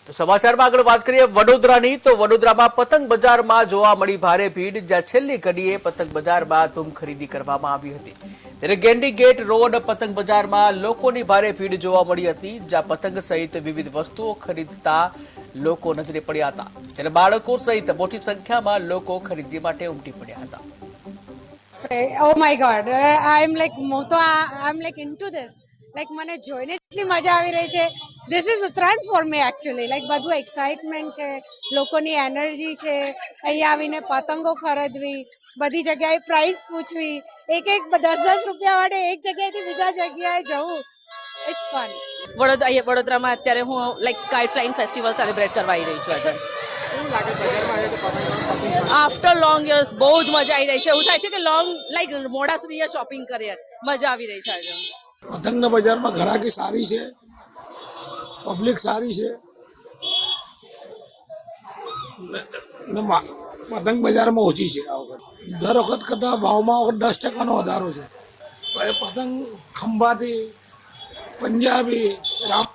તો સમાચારમાં આગળ વાત કરીએ વડોદરાની તો વડોદરામાં પતંગ બજારમાં જોવા મળી ભારે ભીડ જ્યાં છેલ્લી ઘડીએ પતંગ બજારમાં ધૂમ ખરીદી કરવામાં આવી હતી ત્યારે ગેન્ડી ગેટ રોડ પતંગ બજારમાં લોકોની ભારે ભીડ જોવા મળી હતી જ્યાં પતંગ સહિત વિવિધ વસ્તુઓ ખરીદતા લોકો નજરે પડ્યા હતા ત્યારે બાળકો સહિત મોટી સંખ્યામાં લોકો ખરીદી માટે ઉમટી પડ્યા હતા. Oh my god, I'm like into this. Like મને જોઈને એટલી મજા આવી રહી છે. This is Uttarayan for me actually. Like બધું એક્સાઇટમેન્ટ છે, લોકોની એનર્જી છે. અહીંયા આવીને પતંગો ખરીદવી, બધી જગ્યાએ પ્રાઇસ પૂછવી, એક 10 રૂપિયા માટે એક જગ્યાએથી બીજા જગ્યાએ જવું. It's fun. વડોદરામાં અત્યારે હું like kite flying festival celebrate કરવા આવી રહી છું આજે. આફ્ટર લોંગ યર્સ બહુ જ મજા આવી રહી છે. એવું થાય છે કે લાઈક મોડા સુધી અહીંયા શોપિંગ કરીએ. મજા આવી રહી છે આજે. પતંગના બજારમાં ગ્રાહકી સારી છે, પબ્લિક સારી છે. પતંગ બજારમાં ઓછી છે આ વખત. દર વખત કરતાં ભાવમાં વખત 10% વધારો છે. પતંગ ખંભાતી, પંજાબી,